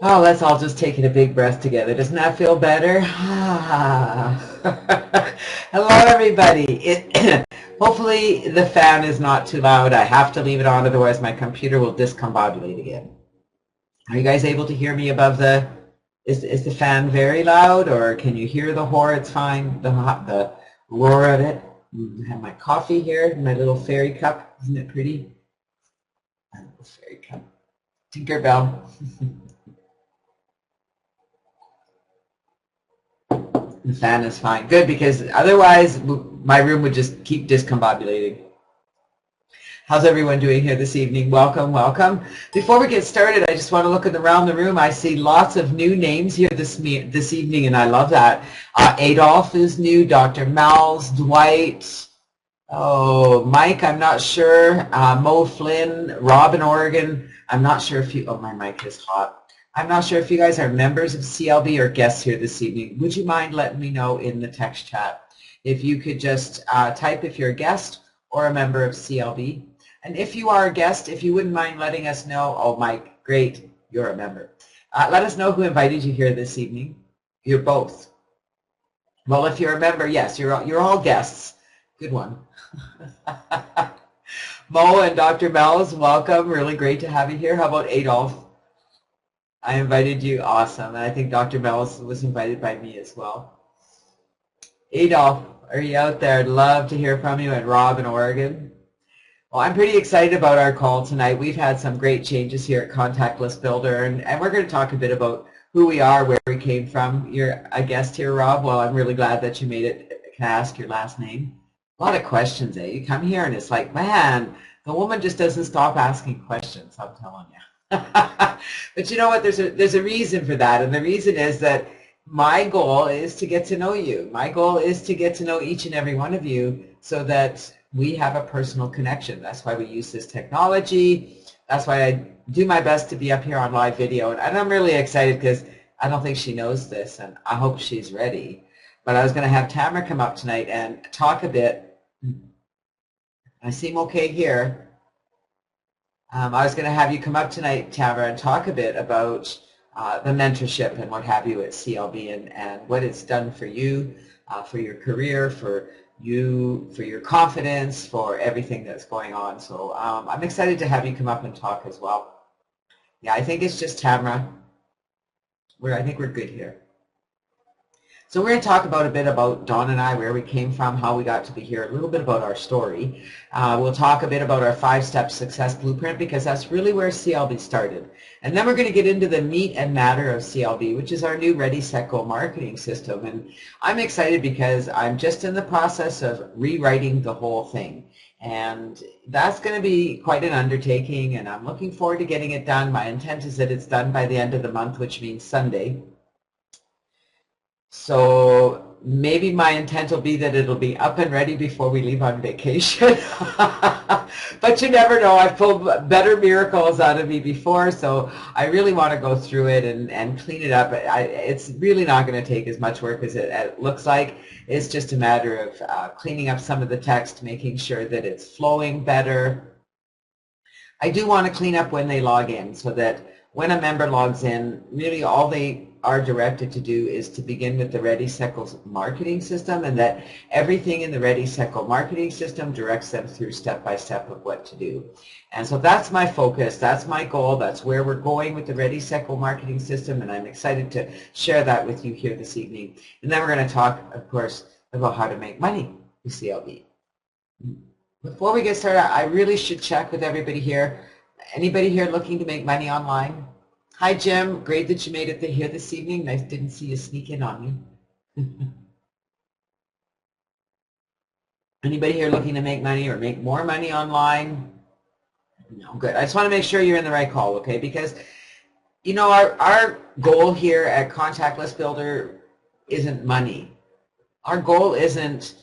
Oh, let's all just take a big breath together. Doesn't that feel better? Hello, everybody. Hopefully the fan is not too loud. I have to leave it on, otherwise my computer will discombobulate again. Are you guys able to hear me above the? Is the fan very loud, or can you hear the roar? It's fine. The roar of it. I have my coffee here, my little fairy cup. Isn't it pretty? My little fairy cup. Tinkerbell. The fan is fine. Good, because otherwise my room would just keep discombobulating. How's everyone doing here this evening? Welcome, welcome. Before we get started, I just want to look around the room. I see lots of new names here this evening, and I love that. Adolf is new, Dr. Mal's, Dwight, oh, Mike, I'm not sure, Mo Flynn, Rob in Oregon. I'm not sure if you, oh, my mic is hot. I'm not sure if you guys are members of CLB or guests here this evening. Would you mind letting me know in the text chat? If you could just type if you're a guest or a member of CLB. And if you are a guest, if you wouldn't mind letting us know, oh, Mike, great, you're a member. Let us know who invited you here this evening. You're both. Well, if you're a member, yes, you're all guests. Good one. Mo and Dr. Mel's, welcome. Really great to have you here. How about Adolf? I invited you. Awesome. And I think Dr. Mel's was invited by me as well. Adolf, are you out there? I'd love to hear from you. And Rob in Oregon. Well, I'm pretty excited about our call tonight. We've had some great changes here at Contact List Builder, and we're going to talk a bit about who we are, where we came from. You're a guest here, Rob. Well, I'm really glad that you made it. Can I ask your last name? A lot of questions, eh? You come here and it's like, man, the woman just doesn't stop asking questions, I'm telling you. But you know what? There's a reason for that, and the reason is that my goal is to get to know you. My goal is to get to know each and every one of you so that we have a personal connection. That's why we use this technology. That's why I do my best to be up here on live video, and I'm really excited because I don't think she knows this, and I hope she's ready. But I was going to have Tamara come up tonight and talk a bit. I seem okay here. I was going to have you come up tonight, Tamara, and talk a bit about the mentorship and what have you at CLB and what it's done for you, for your career, for your confidence, for everything that's going on. So I'm excited to have you come up and talk as well. Yeah, I think it's just Tamara. I think we're good here. So we're going to talk about a bit about Dawn and I, where we came from, how we got to be here, a little bit about our story. We'll talk a bit about our 5-step success blueprint because that's really where CLB started. And then we're going to get into the meat and matter of CLB, which is our new Ready, Set, Go marketing system. And I'm excited because I'm just in the process of rewriting the whole thing. And that's going to be quite an undertaking, and I'm looking forward to getting it done. My intent is that it's done by the end of the month, which means Sunday. So maybe my intent will be that it'll be up and ready before we leave on vacation. But you never know. I've pulled better miracles out of me before, so I really want to go through it and clean it up. It's really not going to take as much work as it looks like. It's just a matter of cleaning up some of the text, making sure that it's flowing better. I do want to clean up when they log in so that when a member logs in, really all they are directed to do is to begin with the Ready, Set, Go marketing system, and that everything in the Ready, Set, Go marketing system directs them through step-by-step of what to do. And so that's my focus, that's my goal, that's where we're going with the Ready, Set, Go marketing system, and I'm excited to share that with you here this evening. And then we're going to talk, of course, about how to make money with CLB. Before we get started, I really should check with everybody here. Anybody here looking to make money online? Hi, Jim. Great that you made it here this evening. I didn't see you sneak in on me. Anybody here looking to make money or make more money online? No, good. I just want to make sure you're in the right call, okay? Because, you know, our goal here at Contact List Builder isn't money. Our goal isn't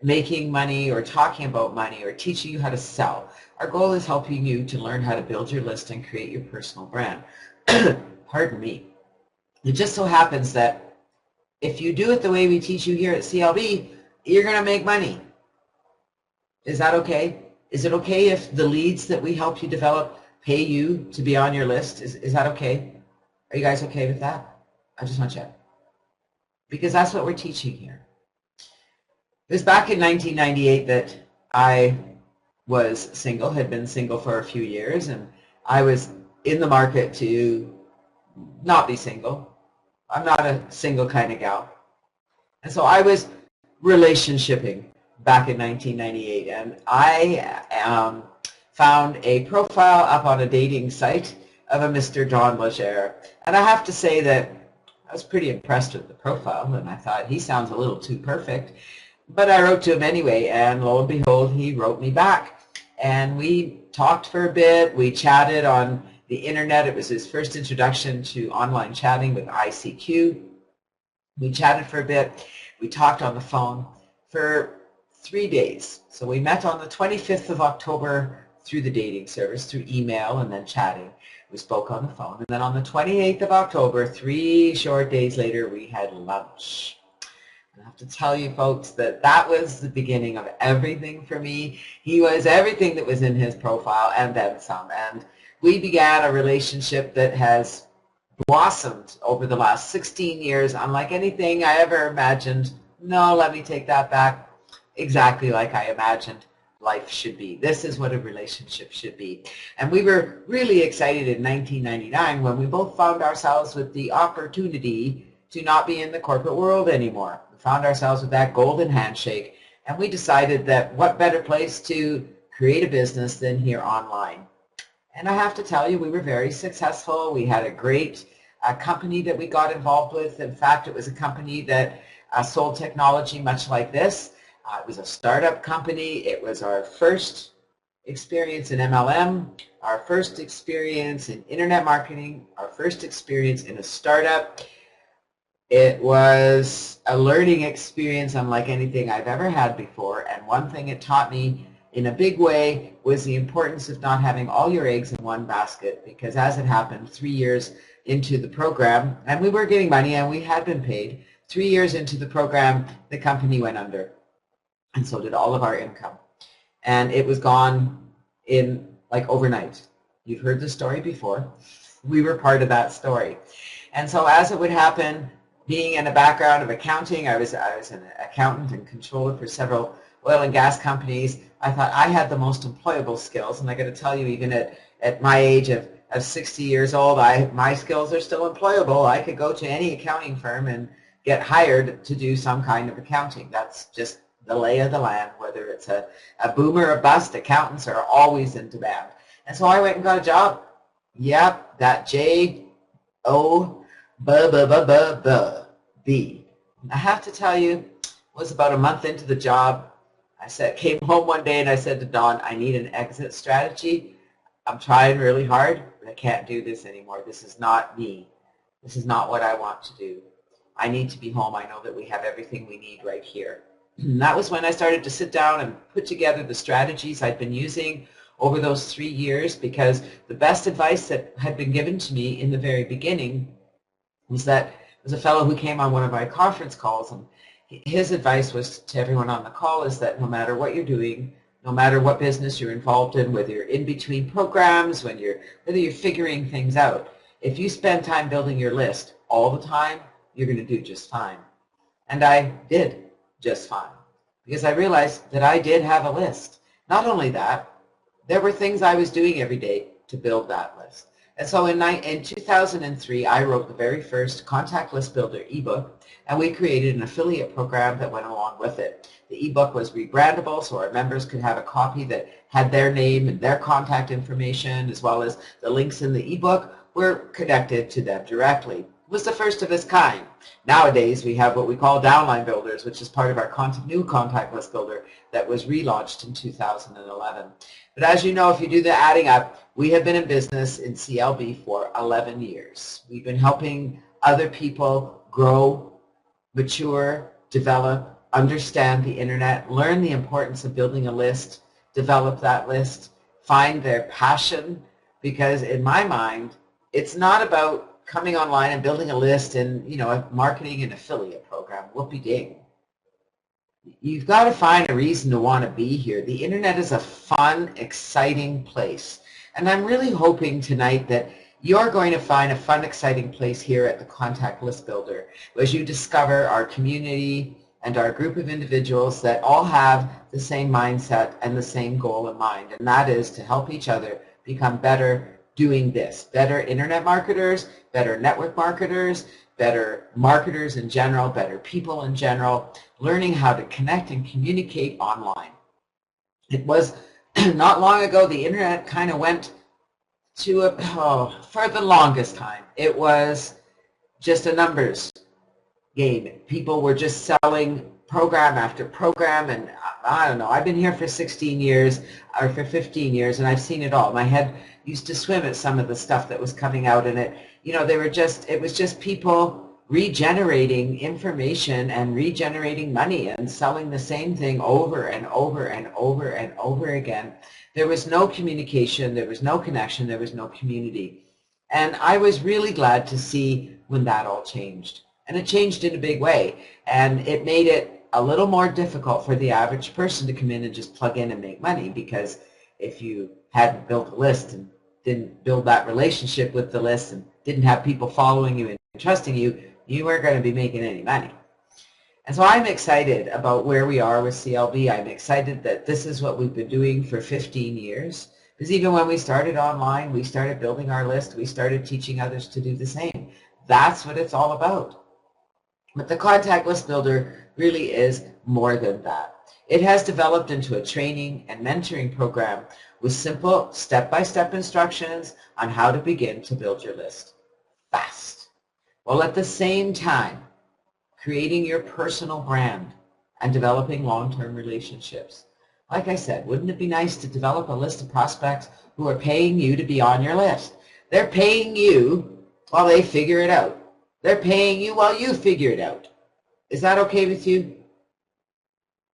making money or talking about money or teaching you how to sell. Our goal is helping you to learn how to build your list and create your personal brand. Pardon me. It just so happens that if you do it the way we teach you here at CLB, you're going to make money. Is that okay? Is it okay if the leads that we help you develop pay you to be on your list? Is that okay? Are you guys okay with that? I just want to check. Because that's what we're teaching here. It was back in 1998 that I was single, had been single for a few years, and I was in the market to not be single. I'm not a single kind of gal. And so I was relationshiping back in 1998, and I found a profile up on a dating site of a Mr. John Legere. And I have to say that I was pretty impressed with the profile, and I thought he sounds a little too perfect. But I wrote to him anyway, and lo and behold, he wrote me back. And we talked for a bit. We chatted on the internet. It was his first introduction to online chatting with ICQ. We chatted for a bit. We talked on the phone for 3 days. So we met on the 25th of October through the dating service, through email and then chatting. We spoke on the phone. And then on the 28th of October, 3 short days later, we had lunch. I have to tell you folks that that was the beginning of everything for me. He was everything that was in his profile and then some. And we began a relationship that has blossomed over the last 16 years, unlike anything I ever imagined. No, let me take that back. Exactly like I imagined life should be. This is what a relationship should be. And we were really excited in 1999 when we both found ourselves with the opportunity to not be in the corporate world anymore. We found ourselves with that golden handshake, and we decided that what better place to create a business than here online. And I have to tell you, we were very successful. We had a great company that we got involved with. In fact, it was a company that sold technology much like this. It was a startup company. It was our first experience in MLM, our first experience in internet marketing, our first experience in a startup. It was a learning experience unlike anything I've ever had before, and one thing it taught me in a big way was the importance of not having all your eggs in one basket, because as it happened, 3 years into the program, and we were getting money and we had been paid, 3 years into the program, the company went under, and so did all of our income. And it was gone in like overnight. You've heard the story before. We were part of that story. And so as it would happen, being in a background of accounting, I was an accountant and controller for several oil and gas companies. I thought I had the most employable skills, and I got to tell you, even at my age of 60 years old, my skills are still employable. I could go to any accounting firm and get hired to do some kind of accounting. That's just the lay of the land. Whether it's a boom or a bust, accountants are always in demand. And so I went and got a job. Yep, that J-O-B-B-B-B. I have to tell you, it was about a month into the job. Came home one day and I said to Dawn, I need an exit strategy. I'm trying really hard, but I can't do this anymore. This is not me. This is not what I want to do. I need to be home. I know that we have everything we need right here. And that was when I started to sit down and put together the strategies I'd been using over those 3 years, because the best advice that had been given to me in the very beginning was that there was a fellow who came on one of my conference calls, and his advice was to everyone on the call is that no matter what you're doing, no matter what business you're involved in, whether you're in between programs, whether you're figuring things out, if you spend time building your list all the time, you're going to do just fine. And I did just fine, because I realized that I did have a list. Not only that, there were things I was doing every day to build that list. And so in 2003, I wrote the very first Contact List Builder ebook, and we created an affiliate program that went along with it. The ebook was rebrandable, so our members could have a copy that had their name and their contact information, as well as the links in the ebook were connected to them directly. It was the first of its kind. Nowadays, we have what we call downline builders, which is part of our new Contact List Builder that was relaunched in 2011. But as you know, if you do the adding up, we have been in business in CLB for 11 years. We've been helping other people grow, mature, develop, understand the internet, learn the importance of building a list, develop that list, find their passion, because in my mind, it's not about coming online and building a list and, a marketing and affiliate program. Whoopie-ding. You've got to find a reason to want to be here. The internet is a fun, exciting place. And I'm really hoping tonight that You're going to find a fun, exciting place here at the Contact List Builder as you discover our community and our group of individuals that all have the same mindset and the same goal in mind, and that is to help each other become better doing this. Better internet marketers, better network marketers, better marketers in general, better people in general, learning how to connect and communicate online. It was not long ago the internet kind of went to for the longest time, it was just a numbers game. People were just selling program after program, and I don't know, I've been here for 16 years, or for 15 years, and I've seen it all. My head used to swim at some of the stuff that was coming out, and it was just people regenerating information and regenerating money and selling the same thing over and over and over and over again. There was no communication, there was no connection, there was no community. And I was really glad to see when that all changed. And it changed in a big way. And it made it a little more difficult for the average person to come in and just plug in and make money, because if you hadn't built a list and didn't build that relationship with the list and didn't have people following you and trusting you, you weren't going to be making any money. And so I'm excited about where we are with CLB. I'm excited that this is what we've been doing for 15 years. Because even when we started online, we started building our list, we started teaching others to do the same. That's what it's all about. But the Contact List Builder really is more than that. It has developed into a training and mentoring program with simple step-by-step instructions on how to begin to build your list fast, while at the same time creating your personal brand and developing long-term relationships. Like I said, wouldn't it be nice to develop a list of prospects who are paying you to be on your list? They're paying you while they figure it out. They're paying you while you figure it out. Is that okay with you?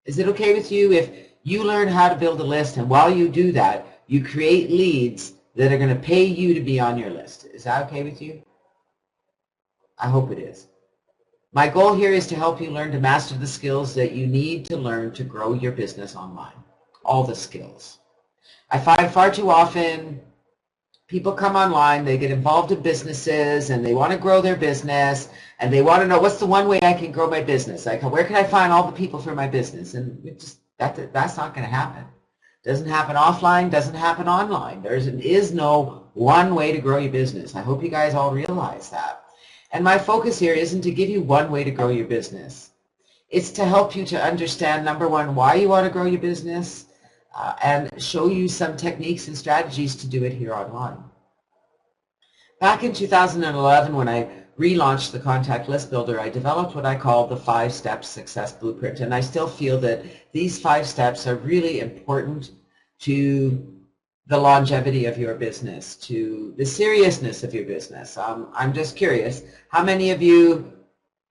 Is it okay with you if you learn how to build a list, and while you do that, you create leads that are going to pay you to be on your list? Is that okay with you? I hope it is. My goal here is to help you learn to master the skills that you need to learn to grow your business online. All the skills. I find far too often people come online, they get involved in businesses, and they want to grow their business, and they want to know, what's the one way I can grow my business? Like, where can I find all the people for my business? And that's not going to happen. Doesn't happen offline, doesn't happen online. There is no one way to grow your business. I hope you guys all realize that. And my focus here isn't to give you one way to grow your business. It's to help you to understand, number one, why you want to grow your business, and show you some techniques and strategies to do it here online. Back in 2011, when I relaunched the Contact List Builder, I developed what I call the 5-step success blueprint, and I still feel that these 5 steps are really important to the longevity of your business, to the seriousness of your business. I'm just curious, how many of you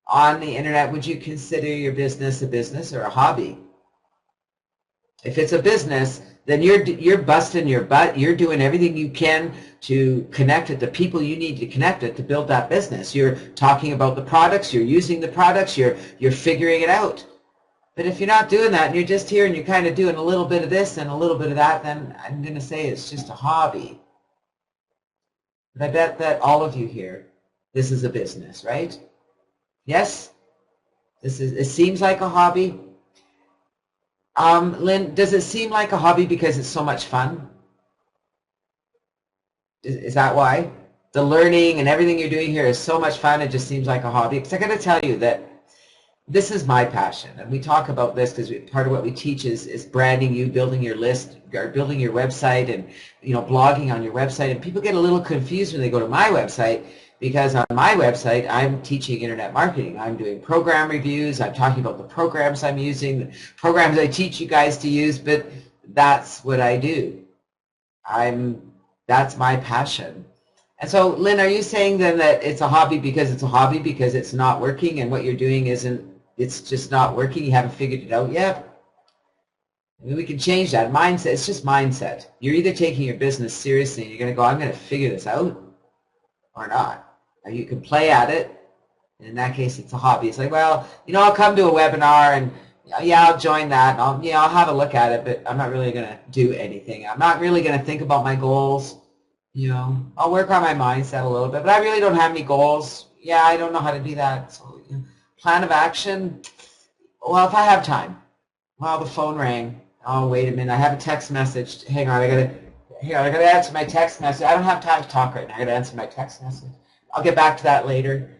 on the internet would you consider your business a business or a hobby? If it's a business, then you're busting your butt. You're doing everything you can to connect with the people you need to connect with to build that business. You're talking about the products. You're using the products. You're figuring it out. But if you're not doing that and you're just here and you're kind of doing a little bit of this and a little bit of that, then I'm going to say it's just a hobby. But I bet that all of you here, this is a business, right? Yes? It seems like a hobby. Lynn, does it seem like a hobby because it's so much fun? Is that why? The learning and everything you're doing here is so much fun, it just seems like a hobby? Because I got to tell you that this is my passion, and we talk about this because part of what we teach is branding you, building your list, or building your website, and blogging on your website. And people get a little confused when they go to my website, because on my website I'm teaching internet marketing. I'm doing program reviews. I'm talking about the programs I'm using, the programs I teach you guys to use. But that's what I do. That's my passion. And so, Lynn, are you saying then that it's a hobby because it's not working, and what you're doing it's just not working? You haven't figured it out yet? Maybe we can change that mindset. It's just mindset. You're either taking your business seriously and you're going to go, I'm going to figure this out, or not. Now, you can play at it, and in that case it's a hobby. It's like, well, I'll come to a webinar, and yeah, I'll join that, and I'll have a look at it, but I'm not really going to do anything. I'm not really going to think about my goals. You know, I'll work on my mindset a little bit, but I really don't have any goals. Yeah, I don't know how to do that. So, plan of action, well, if I have time. Well, the phone rang. Oh, wait a minute. I have a text message. Hang on, I gotta answer my text message. I don't have time to talk right now. I gotta answer my text message. I'll get back to that later.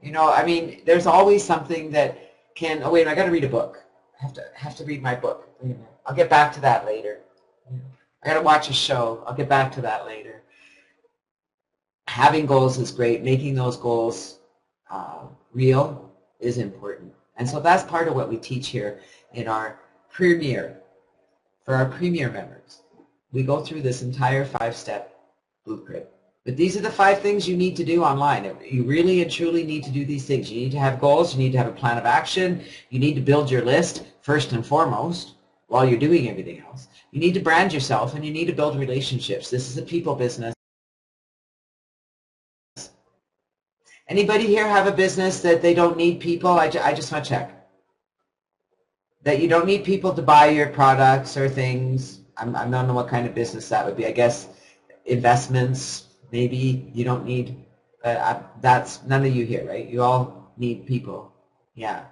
You know, I mean, there's always something that can, oh wait, I gotta read a book. I have to read my book. Wait a minute. I'll get back to that later. I gotta watch a show. I'll get back to that later. Having goals is great. Making those goals real is important. And so that's part of what we teach here in our Premier, for our Premier members. We go through this entire 5-step blueprint. But these are the 5 things you need to do online. You really and truly need to do these things. You need to have goals. You need to have a plan of action. You need to build your list first and foremost while you're doing everything else. You need to brand yourself, and you need to build relationships. This is a people business. Anybody here have a business that they don't need people? I just want to check. That you don't need people to buy your products or things. I don't know what kind of business that would be. I guess investments, maybe you don't need, that's none of you here, right? You all need people. Yeah.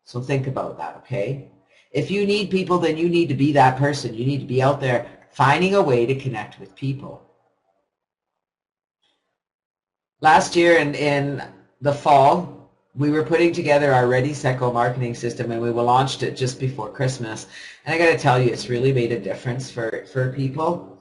So think about that, okay? If you need people, then you need to be that person. You need to be out there finding a way to connect with people. Last year in the fall, we were putting together our Ready, Set, Go marketing system, and we launched it just before Christmas. And I got to tell you, it's really made a difference for people.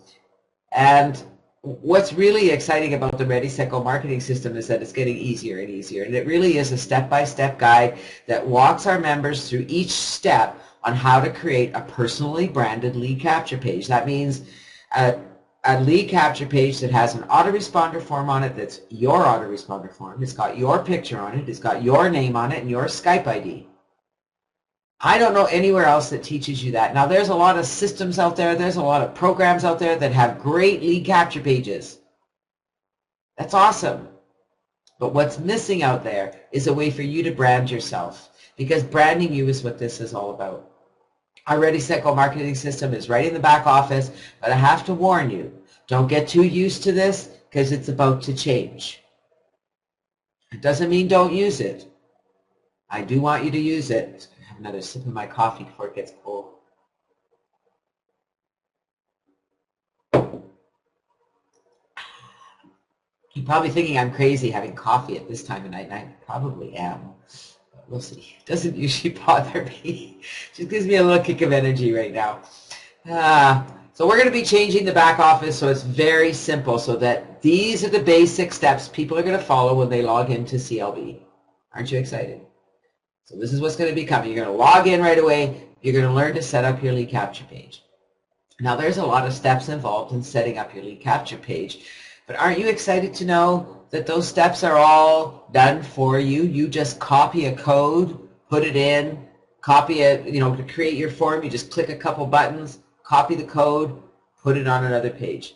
And what's really exciting about the Ready, Set, Go marketing system is that it's getting easier and easier. And it really is a step-by-step guide that walks our members through each step on how to create a personally branded lead capture page. That means a lead capture page that has an autoresponder form on it that's your autoresponder form. It's got your picture on it. It's got your name on it and your Skype ID. I don't know anywhere else that teaches you that. Now, there's a lot of systems out there. There's a lot of programs out there that have great lead capture pages. That's awesome. But what's missing out there is a way for you to brand yourself, because branding you is what this is all about. Our Ready, Set, Go marketing system is right in the back office, but I have to warn you, don't get too used to this because it's about to change. It doesn't mean don't use it. I do want you to use it. I have another sip of my coffee before it gets cold. You're probably thinking I'm crazy having coffee at this time of night, and I probably am. We'll see. It doesn't usually bother me. Just gives me a little kick of energy right now. So we're going to be changing the back office so it's very simple, so that these are the basic steps people are going to follow when they log into CLB. Aren't you excited? So this is what's going to be coming. You're going to log in right away. You're going to learn to set up your lead capture page. Now, there's a lot of steps involved in setting up your lead capture page, but aren't you excited to know that those steps are all done for you? You just copy a code, put it in, copy it, to create your form, you just click a couple buttons, copy the code, put it on another page.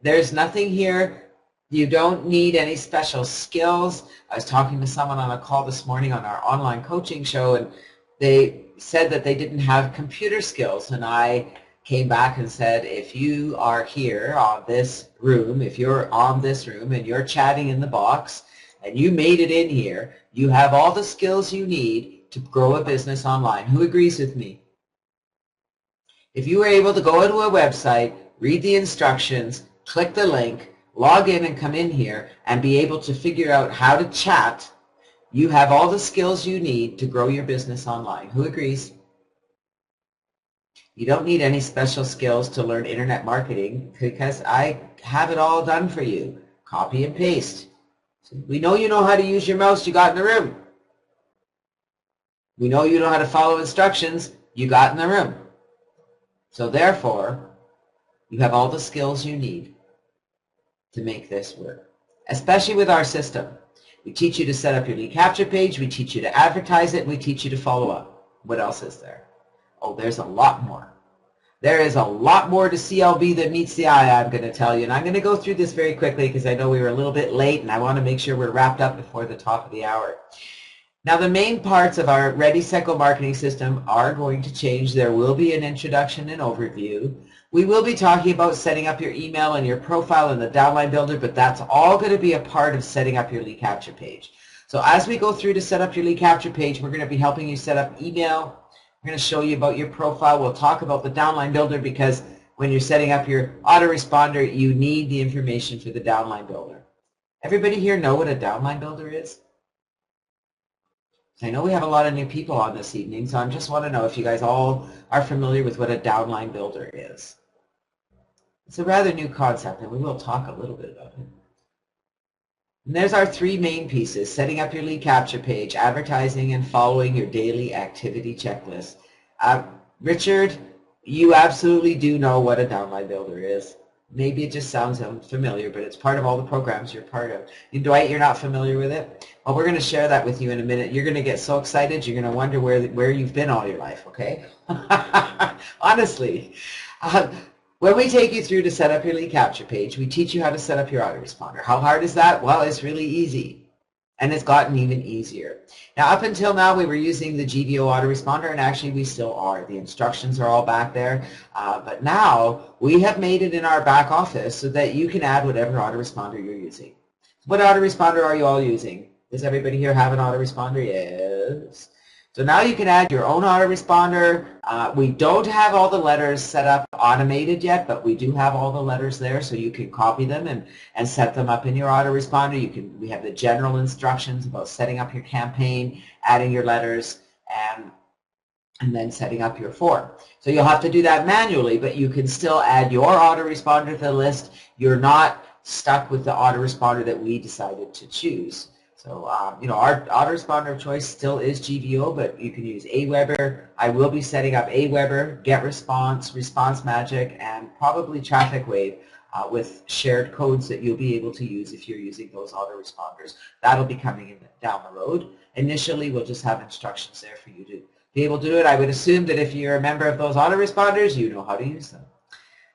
There's nothing here. You don't need any special skills. I was talking to someone on a call this morning on our online coaching show, and they said that they didn't have computer skills, and I came back and said, if you are here on this room, if you're on this room and you're chatting in the box and you made it in here, you have all the skills you need to grow a business online. Who agrees with me? If you were able to go into a website, read the instructions, click the link, log in and come in here and be able to figure out how to chat, you have all the skills you need to grow your business online. Who agrees? You don't need any special skills to learn internet marketing because I have it all done for you. Copy and paste. We know you know how to use your mouse. You got in the room. We know you know how to follow instructions. You got in the room. So therefore, you have all the skills you need to make this work, especially with our system. We teach you to set up your lead capture page. We teach you to advertise it. We teach you to follow up. What else is there? Oh, there's a lot more. There is a lot more to CLB than meets the eye, I'm going to tell you. And I'm going to go through this very quickly because I know we were a little bit late and I want to make sure we're wrapped up before the top of the hour. Now, the main parts of our Ready, Set, Go marketing system are going to change. There will be an introduction and overview. We will be talking about setting up your email and your profile in the downline builder, but that's all going to be a part of setting up your lead capture page. So as we go through to set up your lead capture page, we're going to be helping you set up email. We're going to show you about your profile. We'll talk about the downline builder because when you're setting up your autoresponder, you need the information for the downline builder. Everybody here know what a downline builder is? I know we have a lot of new people on this evening, so I just want to know if you guys all are familiar with what a downline builder is. It's a rather new concept, and we will talk a little bit about it. And there's our three main pieces: setting up your lead capture page, advertising, and following your daily activity checklist. Richard, you absolutely do know what a downline builder is. Maybe it just sounds unfamiliar, but it's part of all the programs you're part of. And Dwight, you're not familiar with it? Well, we're going to share that with you in a minute. You're going to get so excited, you're going to wonder where you've been all your life, okay? Honestly. When we take you through to set up your lead capture page, we teach you how to set up your autoresponder. How hard is that? Well, it's really easy, and it's gotten even easier. Now, up until now, we were using the GVO autoresponder, and actually we still are. The instructions are all back there, but now we have made it in our back office so that you can add whatever autoresponder you're using. What autoresponder are you all using? Does everybody here have an autoresponder? Yes. So now you can add your own autoresponder. We don't have all the letters set up automated yet, but we do have all the letters there, so you can copy them and set them up in your autoresponder. We have the general instructions about setting up your campaign, adding your letters, and then setting up your form. So you'll have to do that manually, but you can still add your autoresponder to the list. You're not stuck with the autoresponder that we decided to choose. So, our autoresponder of choice still is GVO, but you can use Aweber. I will be setting up Aweber, GetResponse, Response Magic, and probably Traffic Wave with shared codes that you'll be able to use if you're using those autoresponders. That'll be coming in down the road. Initially, we'll just have instructions there for you to be able to do it. I would assume that if you're a member of those autoresponders, you know how to use them.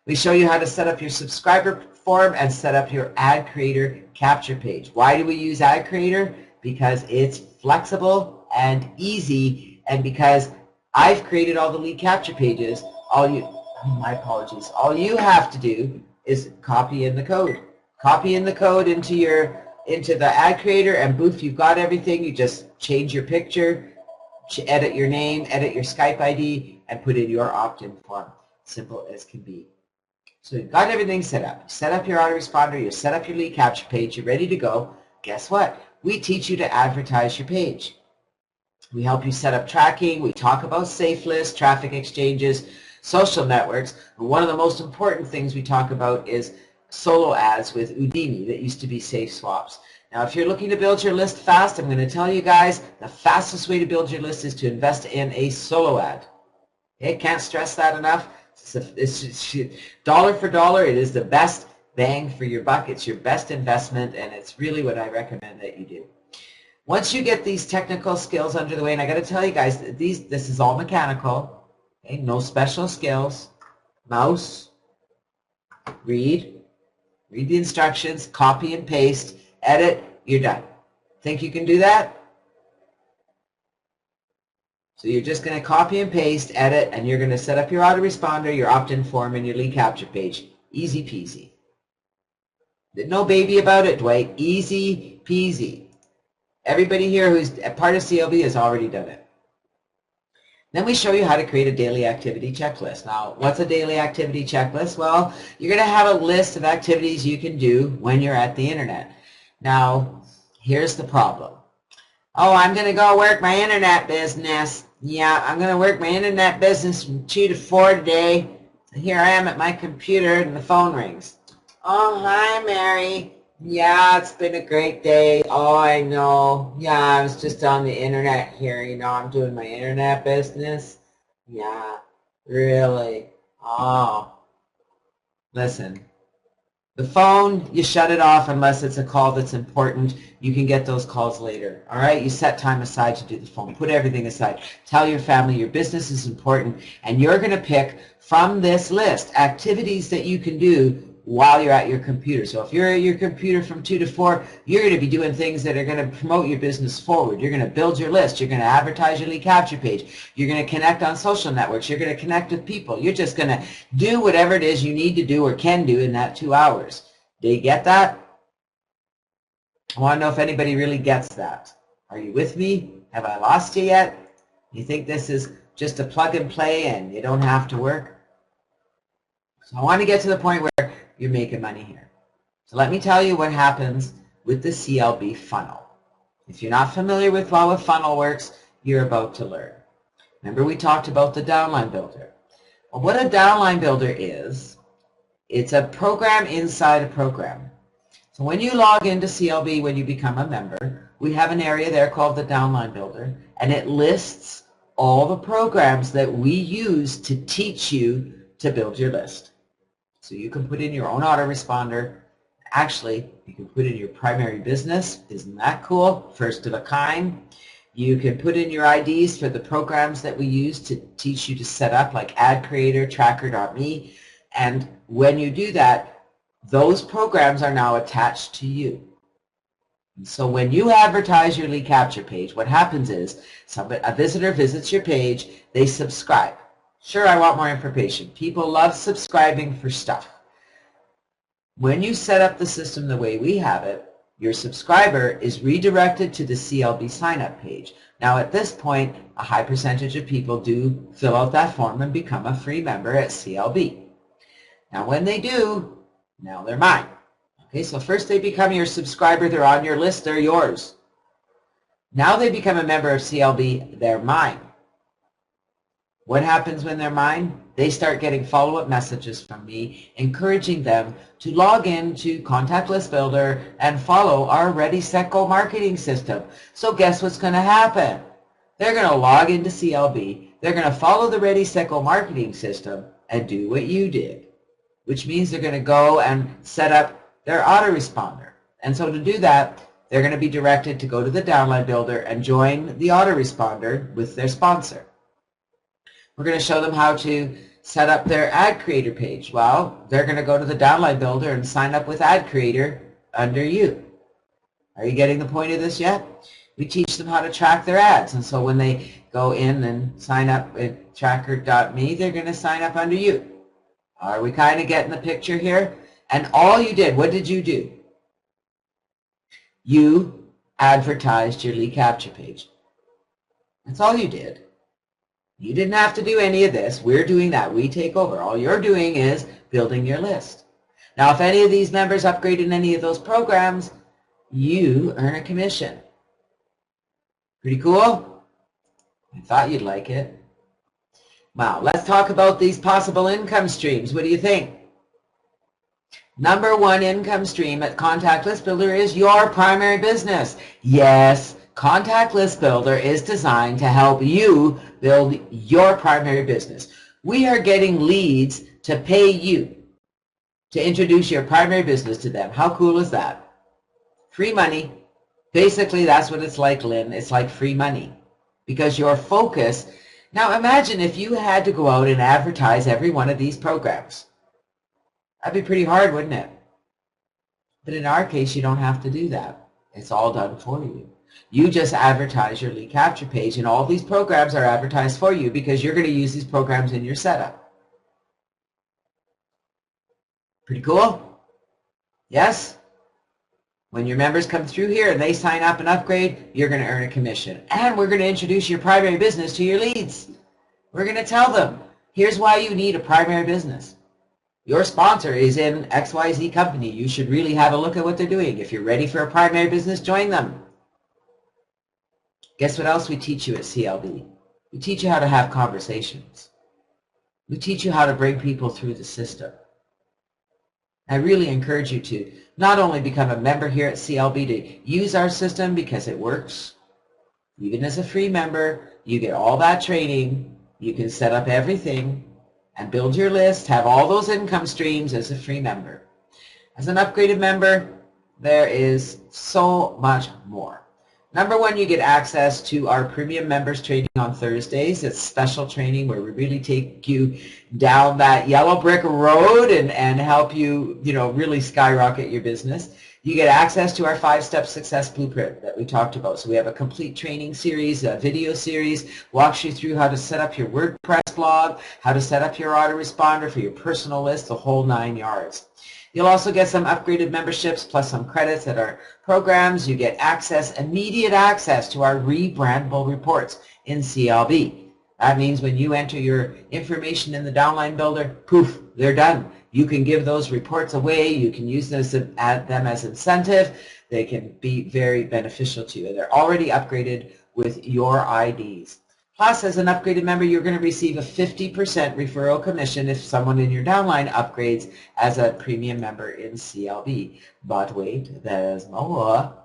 We show you how to set up your subscriber form and set up your ad creator capture page. Why do we use ad creator? Because it's flexible and easy, and because I've created all the lead capture pages. My apologies. All you have to do is copy in the code. Copy in the code into the ad creator, and boof, you've got everything. You just change your picture, edit your name, edit your Skype ID, and put in your opt-in form. Simple as can be. So you've got everything set up. You set up your autoresponder, you set up your lead capture page, you're ready to go. Guess what? We teach you to advertise your page. We help you set up tracking. We talk about safe lists, traffic exchanges, social networks. And one of the most important things we talk about is solo ads with Udemy that used to be Safe Swaps. Now, if you're looking to build your list fast, I'm going to tell you guys the fastest way to build your list is to invest in a solo ad. Okay, can't stress that enough. It's dollar for dollar. It is the best bang for your buck. It's your best investment, and it's really what I recommend that you do. Once you get these technical skills under the way, and I got to tell you guys, this is all mechanical. Okay, no special skills. Mouse, read the instructions, copy and paste, edit, you're done. Think you can do that? So you're just going to copy and paste, edit, and you're going to set up your autoresponder, your opt-in form, and your lead capture page. Easy peasy. No baby about it, Dwight. Easy peasy. Everybody here who's a part of CLB has already done it. Then we show you how to create a daily activity checklist. Now, what's a daily activity checklist? Well, you're going to have a list of activities you can do when you're at the internet. Now, here's the problem. Oh, I'm going to go work my internet business. Yeah, I'm going to work my internet business from 2 to 4 today. Here I am at my computer and the phone rings. Oh, hi, Mary. Yeah, it's been a great day. Oh, I know. Yeah, I was just on the internet here. You know, I'm doing my internet business. Yeah, really. Oh, listen. The phone, you shut it off unless it's a call that's important. You can get those calls later. All right? You set time aside to do the phone. Put everything aside. Tell your family your business is important, and you're going to pick from this list activities that you can do while you're at your computer. So if you're at your computer from 2 to 4, you're going to be doing things that are going to promote your business forward. You're going to build your list. You're going to advertise your lead capture page. You're going to connect on social networks. You're going to connect with people. You're just going to do whatever it is you need to do or can do in that 2 hours. Do you get that? I want to know if anybody really gets that. Are you with me? Have I lost you yet? You think this is just a plug and play and you don't have to work? So I want to get to the point where you're making money here. So let me tell you what happens with the CLB funnel. If you're not familiar with how a funnel works, you're about to learn. Remember we talked about the downline builder. Well, what a downline builder is, it's a program inside a program. So when you log into CLB, when you become a member, we have an area there called the downline builder, and it lists all the programs that we use to teach you to build your list. So you can put in your own autoresponder. Actually, you can put in your primary business. Isn't that cool? First of a kind. You can put in your IDs for the programs that we use to teach you to set up, like Ad Creator, Tracker.me. And when you do that, those programs are now attached to you. And so when you advertise your lead capture page, what happens is a visitor visits your page, they subscribe. Sure, I want more information. People love subscribing for stuff. When you set up the system the way we have it, your subscriber is redirected to the CLB sign-up page. Now at this point, a high percentage of people do fill out that form and become a free member at CLB. Now when they do, now they're mine. Okay, so first they become your subscriber, they're on your list, they're yours. Now they become a member of CLB, they're mine. What happens when they're mine? They start getting follow-up messages from me encouraging them to log in to Contact List Builder and follow our Ready, Set, Go marketing system. So guess what's going to happen? They're going to log into CLB, they're going to follow the Ready, Set, Go marketing system and do what you did, which means they're going to go and set up their autoresponder. And so to do that, they're going to be directed to go to the downline builder and join the autoresponder with their sponsor. We're going to show them how to set up their ad creator page. Well, they're going to go to the downline builder and sign up with ad creator under you. Are you getting the point of this yet? We teach them how to track their ads. And so when they go in and sign up at tracker.me, they're going to sign up under you. Are we kind of getting the picture here? And all you did, what did you do? You advertised your lead capture page. That's all you did. You didn't have to do any of this. We're doing that. We take over. All you're doing is building your list. Now, if any of these members upgrade in any of those programs, you earn a commission. Pretty cool? I thought you'd like it. Wow, let's talk about these possible income streams. What do you think? Number one income stream at Contact List Builder is your primary business. Yes, Contact List Builder is designed to help you build your primary business. We are getting leads to pay you to introduce your primary business to them. How cool is that? Free money. Basically, that's what it's like, Lynn. It's like free money because your focus. Now, imagine if you had to go out and advertise every one of these programs. That'd be pretty hard, wouldn't it? But in our case, you don't have to do that. It's all done for you. You just advertise your lead capture page, and all these programs are advertised for you because you're going to use these programs in your setup. Pretty cool? Yes? When your members come through here and they sign up and upgrade, you're going to earn a commission. And we're going to introduce your primary business to your leads. We're going to tell them, here's why you need a primary business. Your sponsor is in XYZ company. You should really have a look at what they're doing. If you're ready for a primary business, join them. Guess what else we teach you at CLB? We teach you how to have conversations. We teach you how to bring people through the system. I really encourage you to not only become a member here at CLB to use our system because it works. Even as a free member, you get all that training. You can set up everything and build your list, have all those income streams as a free member. As an upgraded member, there is so much more. Number one, you get access to our premium members training on Thursdays. It's special training where we really take you down that yellow brick road and help you, really skyrocket your business. You get access to our 5-step success blueprint that we talked about. So we have a complete training series, a video series, walks you through how to set up your WordPress blog, how to set up your autoresponder for your personal list, the whole 9 yards. You'll also get some upgraded memberships plus some credits at our programs. You get immediate access to our rebrandable reports in CLB. That means when you enter your information in the downline builder, poof, they're done. You can give those reports away. You can use them as incentive. They can be very beneficial to you. They're already upgraded with your IDs. Plus, as an upgraded member, you're going to receive a 50% referral commission if someone in your downline upgrades as a premium member in CLB. But wait, there's more.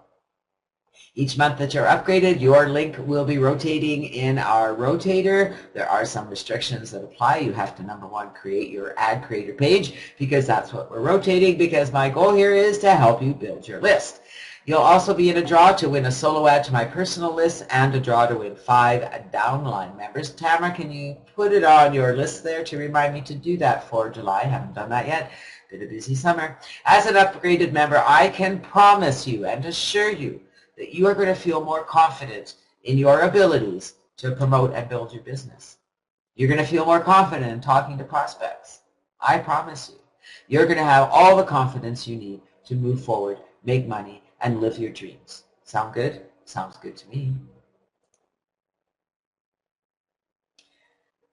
Each month that you're upgraded, your link will be rotating in our rotator. There are some restrictions that apply. You have to, number one, create your ad creator page because that's what we're rotating, because my goal here is to help you build your list. You'll also be in a draw to win a solo ad to my personal list and a draw to win 5 downline members. Tamara, can you put it on your list there to remind me to do that for July? I haven't done that yet. Been a busy summer. As an upgraded member, I can promise you and assure you that you are going to feel more confident in your abilities to promote and build your business. You're going to feel more confident in talking to prospects. I promise you. You're going to have all the confidence you need to move forward, make money, and live your dreams. Sound good? Sounds good to me.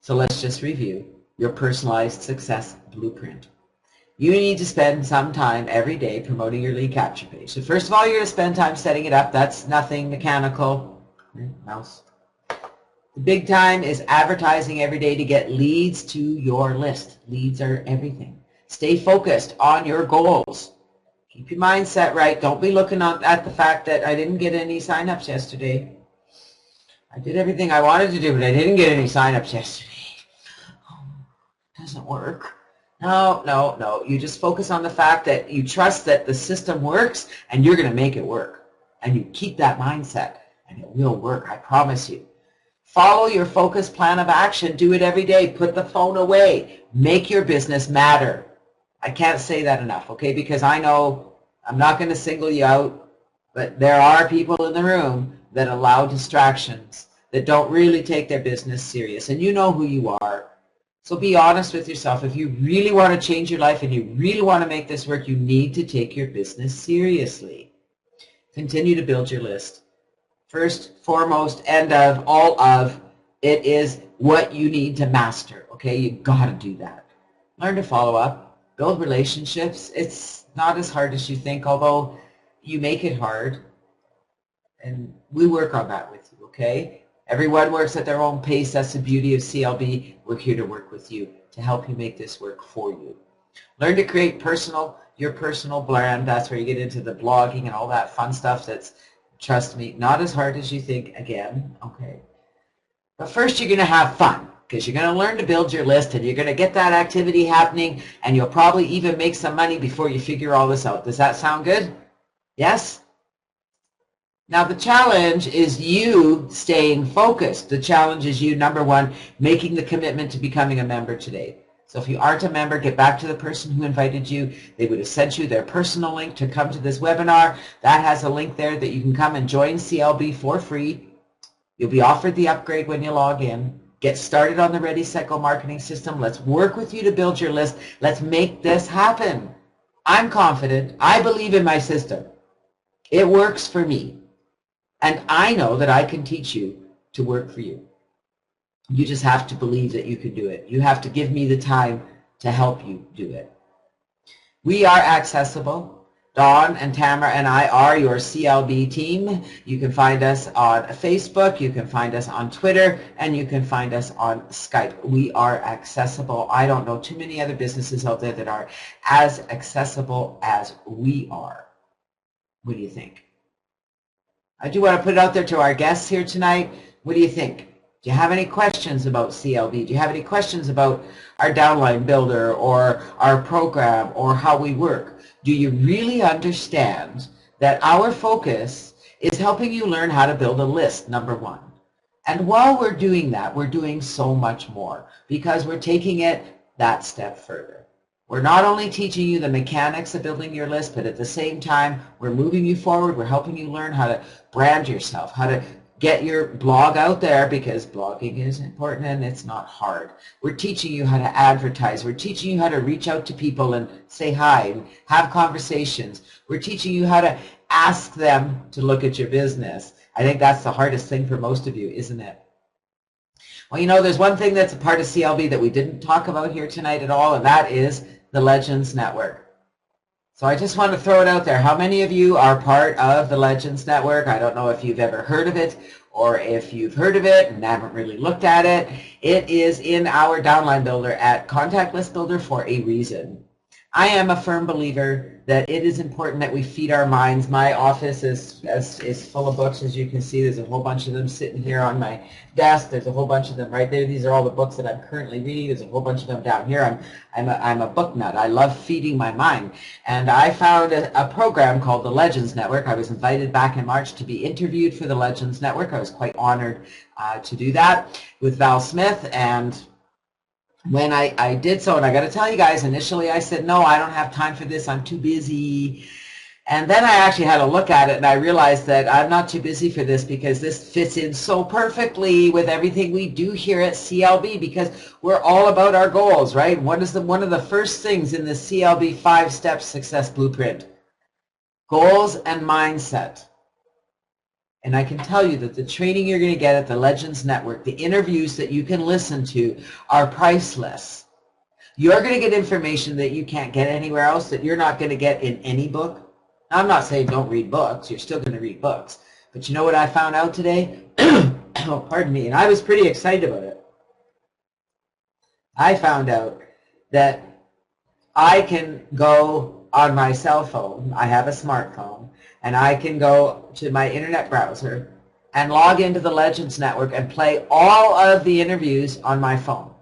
So let's just review your personalized success blueprint. You need to spend some time every day promoting your lead capture page. So first of all, you're going to spend time setting it up. That's nothing mechanical. Mouse. The big time is advertising every day to get leads to your list. Leads are everything. Stay focused on your goals. Keep your mindset right. Don't be looking at the fact that I didn't get any sign-ups yesterday. I did everything I wanted to do, but I didn't get any sign-ups yesterday. Oh, doesn't work. No, no, no. You just focus on the fact that you trust that the system works and you're going to make it work. And you keep that mindset and it will work, I promise you. Follow your focused plan of action. Do it every day. Put the phone away. Make your business matter. I can't say that enough, okay, because I know I'm not going to single you out, but there are people in the room that allow distractions, that don't really take their business serious, and you know who you are. So be honest with yourself. If you really want to change your life and you really want to make this work, you need to take your business seriously. Continue to build your list. First, foremost, end of, all of, it is what you need to master, okay? You got to do that. Learn to follow up. Build relationships. It's not as hard as you think, although you make it hard. And we work on that with you, okay? Everyone works at their own pace. That's the beauty of CLB. We're here to work with you to help you make this work for you. Learn to create your personal brand. That's where you get into the blogging and all that fun stuff that's, trust me, not as hard as you think, again, okay? But first you're going to have fun, because you're going to learn to build your list and you're going to get that activity happening, and you'll probably even make some money before you figure all this out. Does that sound good? Yes? Now the challenge is you staying focused. The challenge is you, number one, making the commitment to becoming a member today. So if you aren't a member, get back to the person who invited you. They would have sent you their personal link to come to this webinar. That has a link there that you can come and join CLB for free. You'll be offered the upgrade when you log in. Get started on the Ready, Set, Go marketing system. Let's work with you to build your list. Let's make this happen. I'm confident. I believe in my system. It works for me. And I know that I can teach you to work for you. You just have to believe that you can do it. You have to give me the time to help you do it. We are accessible. Dawn and Tamara and I are your CLB team. You can find us on Facebook, you can find us on Twitter, and you can find us on Skype. We are accessible. I don't know too many other businesses out there that are as accessible as we are. What do you think? I do want to put it out there to our guests here tonight. What do you think? Do you have any questions about CLB? Do you have any questions about our downline builder or our program or how we work? Do you really understand that our focus is helping you learn how to build a list, number one. And while we're doing that, we're doing so much more because we're taking it that step further. We're not only teaching you the mechanics of building your list, but at the same time, we're moving you forward. We're helping you learn how to brand yourself, how to get your blog out there, because blogging is important and it's not hard. We're teaching you how to advertise. We're teaching you how to reach out to people and say hi and have conversations. We're teaching you how to ask them to look at your business. I think that's the hardest thing for most of you, isn't it? Well, you know, there's one thing that's a part of CLB that we didn't talk about here tonight at all, and that is the Legends Network. So I just want to throw it out there. How many of you are part of the Legends Network? I don't know if you've ever heard of it, or if you've heard of it and haven't really looked at it. It is in our downline builder at Contact List Builder for a reason. I am a firm believer that it is important that we feed our minds. My office is full of books, as you can see. There's a whole bunch of them sitting here on my desk. There's a whole bunch of them right there. These are all the books that I'm currently reading. There's a whole bunch of them down here. I'm a book nut. I love feeding my mind. And I found a program called the Legends Network. I was invited back in March to be interviewed for the Legends Network. I was quite honored to do that with Val Smith. And when I did so, and I got to tell you guys, initially I said, no, I don't have time for this, I'm too busy. And then I actually had a look at it and I realized that I'm not too busy for this because this fits in so perfectly with everything we do here at CLB, because we're all about our goals, right? What is one of the first things in the CLB 5-step success blueprint? Goals and mindset. And I can tell you that the training you're going to get at the Legends Network, the interviews that you can listen to, are priceless. You're going to get information that you can't get anywhere else, that you're not going to get in any book. Now, I'm not saying don't read books. You're still going to read books. But you know what I found out today? Oh, pardon me. And I was pretty excited about it. I found out that I can go on my cell phone. I have a smartphone. And I can go to my internet browser and log into the Legends Network and play all of the interviews on my phone.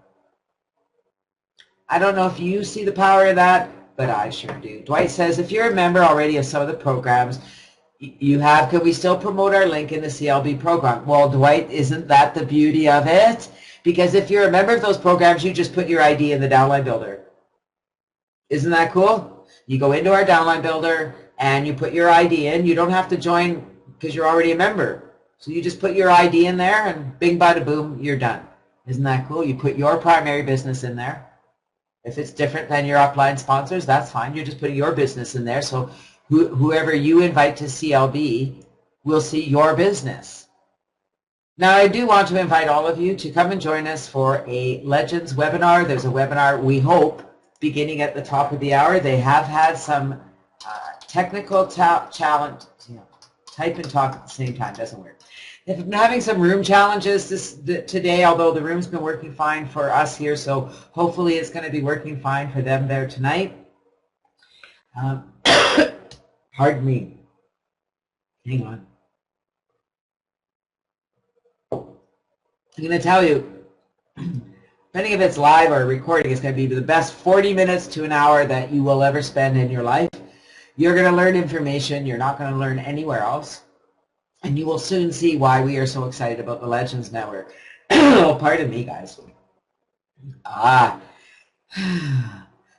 I don't know if you see the power of that, but I sure do. Dwight says, if you're a member already of some of the programs you have, could we still promote our link in the CLB program? Well, Dwight, isn't that the beauty of it? Because if you're a member of those programs, you just put your ID in the downline builder. Isn't that cool? You go into our downline builder and you put your ID in. You don't have to join because you're already a member. So you just put your ID in there and bing, bada, boom, you're done. Isn't that cool? You put your primary business in there. If it's different than your upline sponsors, that's fine. You're just putting your business in there. So whoever you invite to CLB will see your business. Now, I do want to invite all of you to come and join us for a Legends webinar. There's a webinar, we hope, beginning at the top of the hour. They have had some technical challenge. Type and talk at the same time doesn't work. They've been having some room challenges today, although the room's been working fine for us here, so hopefully it's going to be working fine for them there tonight. Pardon me. Hang on. I'm going to tell you, depending if it's live or recording, it's going to be the best 40 minutes to an hour that you will ever spend in your life. You're going to learn information you're not going to learn anywhere else. And you will soon see why we are so excited about the Legends Network. Oh, pardon me, guys.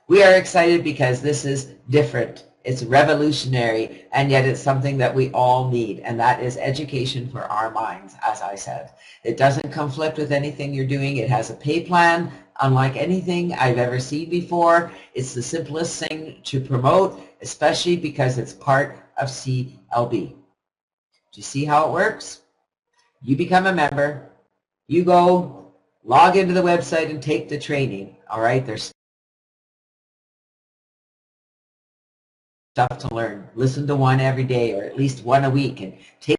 We are excited because this is different. It's revolutionary, and yet it's something that we all need, and that is education for our minds, as I said. It doesn't conflict with anything you're doing. It has a pay plan, unlike anything I've ever seen before. It's the simplest thing to promote, especially because it's part of CLB. Do you see how it works? You become a member. You go log into the website and take the training. All right, there's stuff to learn. Listen to one every day, or at least one a week, and take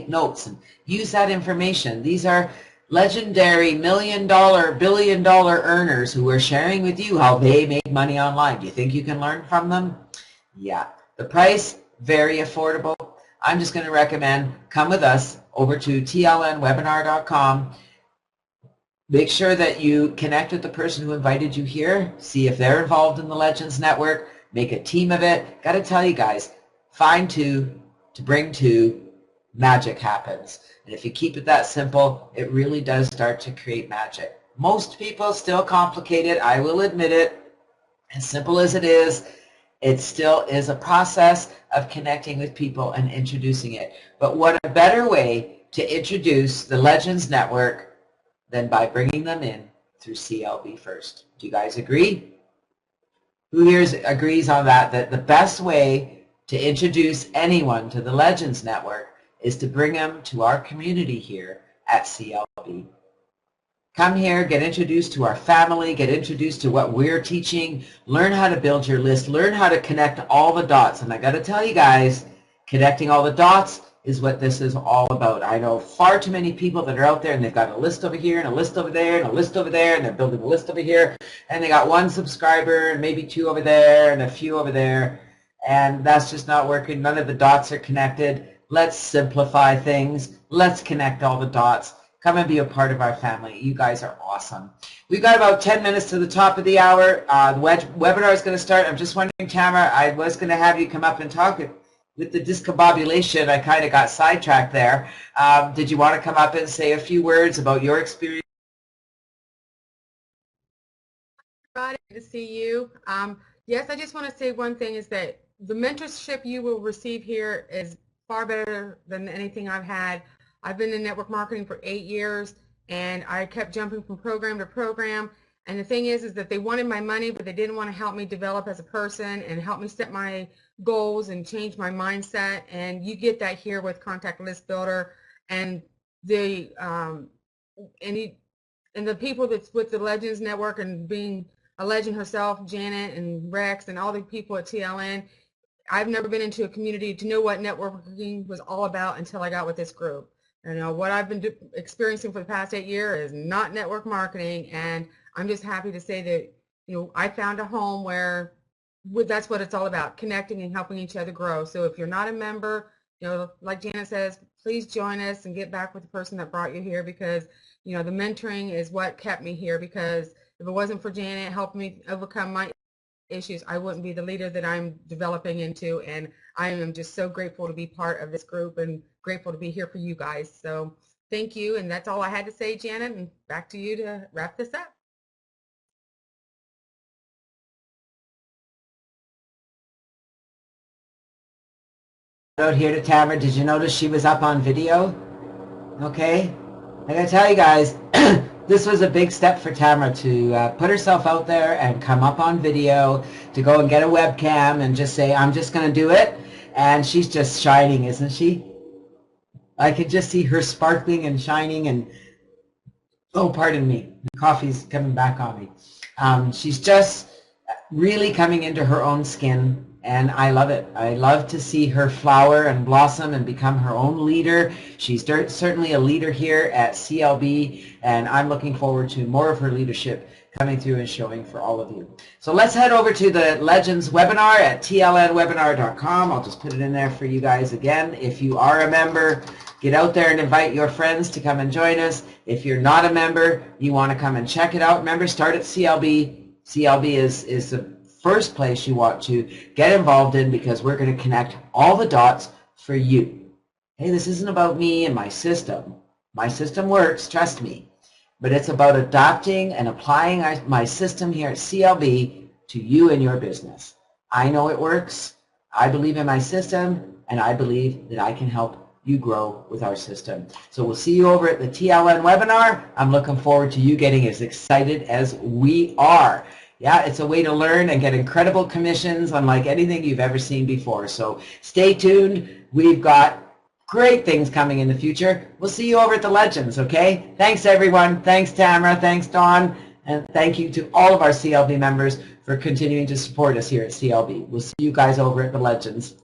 notes and use that information. These are legendary million-dollar, billion-dollar earners who are sharing with you how they make money online. Do you think you can learn from them? Yeah. The price, very affordable. I'm just going to recommend come with us over to tlnwebinar.com. Make sure that you connect with the person who invited you here. See if they're involved in the Legends Network. Make a team of it. Got to tell you guys, find two, to bring to, magic happens. And if you keep it that simple, it really does start to create magic. Most people still complicate it, I will admit it. As simple as it still is a process of connecting with people and introducing it. But what a better way to introduce the Legends Network than by bringing them in through CLB first. Do you guys agree? Who here agrees on that, that the best way to introduce anyone to the Legends Network is to bring them to our community here at CLB? Come here, get introduced to our family, get introduced to what we're teaching, learn how to build your list, learn how to connect all the dots. And I got to tell you guys, connecting all the dots is what this is all about. I know far too many people that are out there and they've got a list over here and a list over there and a list over there and they're building a list over here and they got one subscriber and maybe two over there and a few over there, and that's just not working. None of the dots are connected. Let's simplify things. Let's connect all the dots. Come and be a part of our family. You guys are awesome. We've got about 10 minutes to the top of the hour. The webinar is going to start. I'm just wondering, Tamara, I was going to have you come up and talk with the discombobulation. I kind of got sidetracked there. Did you want to come up and say a few words about your experience? Good to see you. Yes, I just want to say one thing is that the mentorship you will receive here is far better than anything I've had. I've been in network marketing for 8 years, and I kept jumping from program to program. And the thing is that they wanted my money, but they didn't want to help me develop as a person and help me set my goals and change my mindset. And you get that here with Contact List Builder and the people that's with the Legends Network and being a legend herself, Janet and Rex and all the people at TLN. I've never been into a community to know what networking was all about until I got with this group. You know, what I've been experiencing for the past 8 years is not network marketing, and I'm just happy to say that, you know, I found a home where that's what it's all about, connecting and helping each other grow. So if you're not a member, you know, like Janet says, please join us and get back with the person that brought you here, because, you know, the mentoring is what kept me here, because if it wasn't for Janet helping me overcome my issues, I wouldn't be the leader that I'm developing into, and I am just so grateful to be part of this group and grateful to be here for you guys. So thank you, and that's all I had to say, Janet, and back to you to wrap this up. Out here to Tamara, did you notice she was up on video? Okay, I gotta tell you guys, this was a big step for Tamara to put herself out there and come up on video, to go and get a webcam and just say, I'm just going to do it. And she's just shining, isn't she? I could just see her sparkling and shining and, oh, pardon me, the coffee's coming back on me. She's just really coming into her own skin, and I love it. I love to see her flower and blossom and become her own leader. She's certainly a leader here at CLB, and I'm looking forward to more of her leadership coming through and showing for all of you. So let's head over to the Legends webinar at tlnwebinar.com. I'll just put it in there for you guys again. If you are a member, get out there and invite your friends to come and join us. If you're not a member, you want to come and check it out, remember, start at CLB. CLB is the first place you want to get involved in, because we're going to connect all the dots for you. Hey, this isn't about me and my system. My system works, trust me. But it's about adopting and applying my system here at CLB to you and your business. I know it works. I believe in my system, and I believe that I can help you grow with our system. So we'll see you over at the TLN webinar. I'm looking forward to you getting as excited as we are. Yeah, it's a way to learn and get incredible commissions unlike anything you've ever seen before. So stay tuned. We've got great things coming in the future. We'll see you over at the Legends, okay? Thanks, everyone. Thanks, Tamara. Thanks, Dawn. And thank you to all of our CLB members for continuing to support us here at CLB. We'll see you guys over at the Legends.